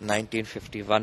1951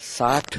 60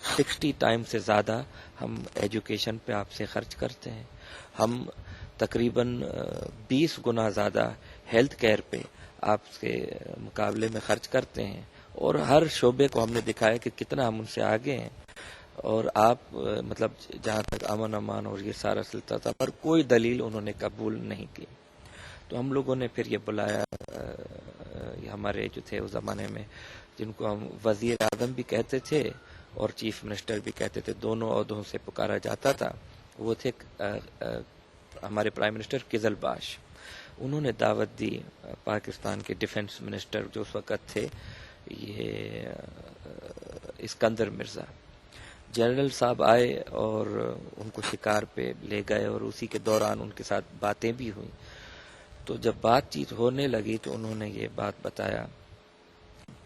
60 time سے زیادہ ہم ایجوکیشن پہ آپ سے خرچ کرتے ہیں. ہم تقریباً 20 گنا زیادہ ہیلتھ کیئر پہ آپ کے مقابلے میں خرچ کرتے ہیں, اور ہر شعبے کو ہم نے دکھایا کہ کتنا ہم ان سے آگے ہیں. اور آپ مطلب جہاں تک امن امان اور یہ سارا سلسلہ تھا, پر کوئی دلیل انہوں نے قبول نہیں کی. تو ہم لوگوں نے پھر یہ بلایا, ہمارے جو تھے اس زمانے میں, جن کو ہم وزیر اعظم بھی کہتے تھے اور چیف منسٹر بھی کہتے تھے, دونوں عہدوں سے پکارا جاتا تھا, وہ تھے ہمارے پرائم منسٹر قزل باش. انہوں نے دعوت دی پاکستان کے ڈیفنس منسٹر جو اس وقت تھے, یہ اسکندر مرزا. جنرل صاحب آئے اور ان کو شکار پہ لے گئے, اور اسی کے دوران ان کے ساتھ باتیں بھی ہوئیں. تو جب بات چیت ہونے لگی تو انہوں نے یہ بات بتایا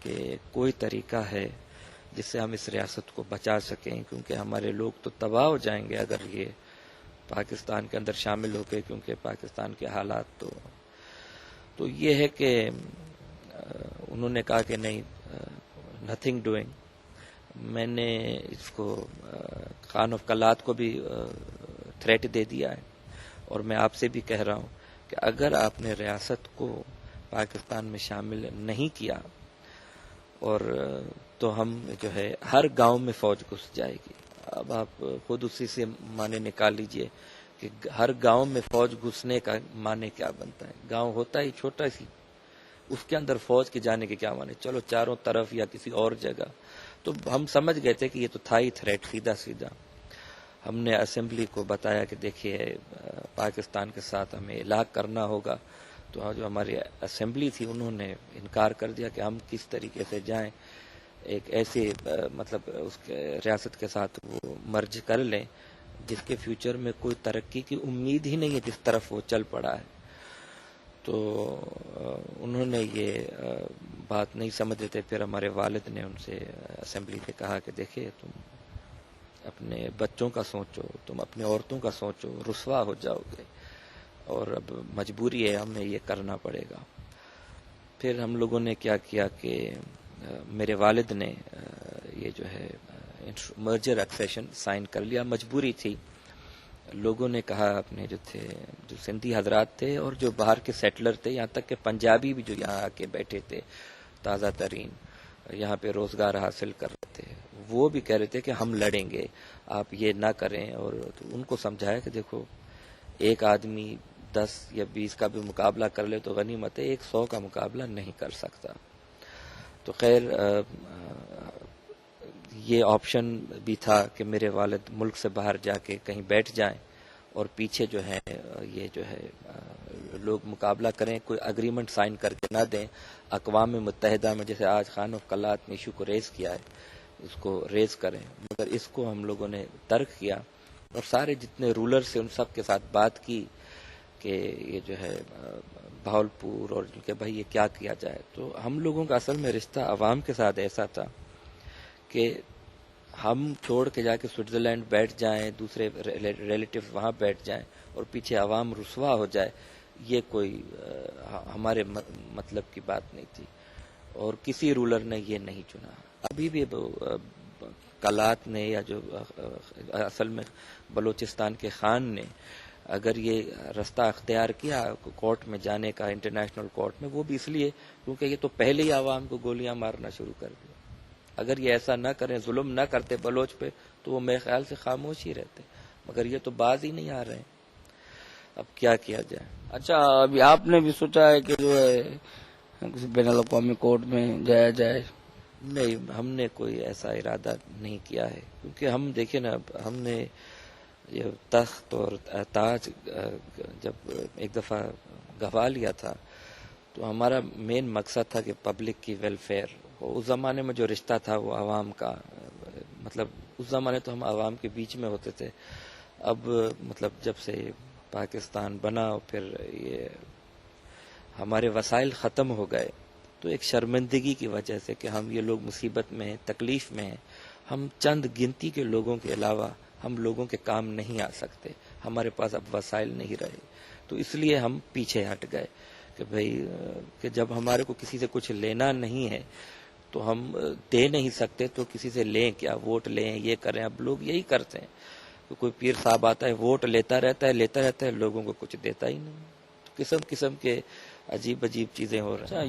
کہ کوئی طریقہ ہے جس سے ہم اس ریاست کو بچا سکیں, کیونکہ ہمارے لوگ تو تباہ ہو جائیں گے اگر یہ پاکستان کے اندر شامل ہو گئے, کیونکہ پاکستان کے حالات تو یہ ہے کہ انہوں نے کہا کہ نہیں, نتھنگ ڈوئنگ. میں نے اس کو خان آف کلات کو بھی تھریٹ دے دیا ہے, اور میں آپ سے بھی کہہ رہا ہوں کہ اگر آپ نے ریاست کو پاکستان میں شامل نہیں کیا, اور تو ہم جو ہے ہر گاؤں میں فوج گھس جائے گی. اب آپ خود اسی سے معنی نکال لیجئے کہ ہر گاؤں میں فوج گھسنے کا معنی کیا بنتا ہے. گاؤں ہوتا ہی چھوٹا سی, اس کے اندر فوج کے جانے کے کیا معنی, چلو چاروں طرف یا کسی اور جگہ. تو ہم سمجھ گئے تھے کہ یہ تو تھا ہی تھریٹ سیدھا سیدھا. ہم نے اسمبلی کو بتایا کہ دیکھیے پاکستان کے ساتھ ہمیں علاج کرنا ہوگا. تو جو ہماری اسمبلی تھی انہوں نے انکار کر دیا کہ ہم کس طریقے سے جائیں, ایک ایسے مطلب اس کے ریاست کے ساتھ وہ مرج کر لیں جس کے فیوچر میں کوئی ترقی کی امید ہی نہیں ہے, جس طرف وہ چل پڑا ہے. تو انہوں نے یہ بات نہیں سمجھ رہے تھے. پھر ہمارے والد نے ان سے اسمبلی میں کہا کہ دیکھیے تم اپنے بچوں کا سوچو, تم اپنے عورتوں کا سوچو, رسوا ہو جاؤ گے, اور اب مجبوری ہے, ہمیں یہ کرنا پڑے گا. پھر ہم لوگوں نے کیا کیا کہ میرے والد نے یہ جو ہے مرجر ایکسیشن سائن کر لیا, مجبوری تھی. لوگوں نے کہا, اپنے جو تھے جو سندھی حضرات تھے اور جو باہر کے سیٹلر تھے, یہاں تک کہ پنجابی بھی جو یہاں آ کے بیٹھے تھے تازہ ترین, یہاں پہ روزگار حاصل کر رہے تھے, وہ بھی کہہ رہے تھے کہ ہم لڑیں گے, آپ یہ نہ کریں. اور ان کو سمجھایا کہ دیکھو ایک آدمی 10 یا 20 کا بھی مقابلہ کر لے تو غنیمت ہے, 100 کا مقابلہ نہیں کر سکتا. تو خیر یہ آپشن بھی تھا کہ میرے والد ملک سے باہر جا کے کہیں بیٹھ جائیں, اور پیچھے جو ہے یہ جو ہے لوگ مقابلہ کریں, کوئی اگریمنٹ سائن کر کے نہ دیں. اقوام متحدہ میں جیسے آج خان آف کلات نے ایشو کو ریز کیا ہے, اس کو ریز کریں. مگر اس کو ہم لوگوں نے ترک کیا, اور سارے جتنے رولر سے ان سب کے ساتھ بات کی کہ یہ جو ہے بہاولپور اور کہ بھائی یہ کیا کیا جائے. تو ہم لوگوں کا اصل میں رشتہ عوام کے ساتھ ایسا تھا کہ ہم چھوڑ کے جا کے سوئٹزرلینڈ بیٹھ جائیں, دوسرے ریلیٹیو وہاں بیٹھ جائیں, اور پیچھے عوام رسوا ہو جائے, یہ کوئی ہمارے مطلب کی بات نہیں تھی, اور کسی رولر نے یہ نہیں چنا. ابھی بھی کلات نے یا جو اصل میں بلوچستان کے خان نے اگر یہ رستہ اختیار کیا کورٹ میں جانے کا, انٹرنیشنل کورٹ میں, وہ بھی اس لیے کیونکہ یہ تو پہلے ہی عوام کو گولیاں مارنا شروع کر دیا. اگر یہ ایسا نہ کریں, ظلم نہ کرتے بلوچ پہ, تو وہ میرے خیال سے خاموش ہی رہتے. مگر یہ تو باز ہی نہیں آ رہے ہیں, اب کیا کیا جائے. اچھا, ابھی آپ نے بھی سوچا ہے کہ جو ہے کسی بین الاقوامی کورٹ میں جایا جائے؟ نہیں, ہم نے کوئی ایسا ارادہ نہیں کیا ہے, کیونکہ ہم دیکھیں نا, ہم نے یہ تخت اور تاج جب ایک دفعہ گھوا لیا تھا تو ہمارا مین مقصد تھا کہ پبلک کی ویلفیئر. اس زمانے میں جو رشتہ تھا وہ عوام کا, مطلب اس زمانے تو ہم عوام کے بیچ میں ہوتے تھے. اب مطلب جب سے پاکستان بنا اور پھر یہ ہمارے وسائل ختم ہو گئے, تو ایک شرمندگی کی وجہ سے کہ ہم یہ لوگ مصیبت میں ہیں, تکلیف میں ہیں, ہم چند گنتی کے لوگوں کے علاوہ ہم لوگوں کے کام نہیں آ سکتے, ہمارے پاس اب وسائل نہیں رہے. تو اس لیے ہم پیچھے ہٹ گئے کہ بھئی کہ جب ہمارے کو کسی سے کچھ لینا نہیں ہے تو ہم دے نہیں سکتے تو کسی سے لیں کیا، ووٹ لیں، یہ کریں. اب لوگ یہی کرتے ہیں کہ کوئی پیر صاحب آتا ہے ووٹ لیتا رہتا ہے، لوگوں کو کچھ دیتا ہی نہیں. قسم قسم کے عجیب عجیب چیزیں ہو رہی ہیں.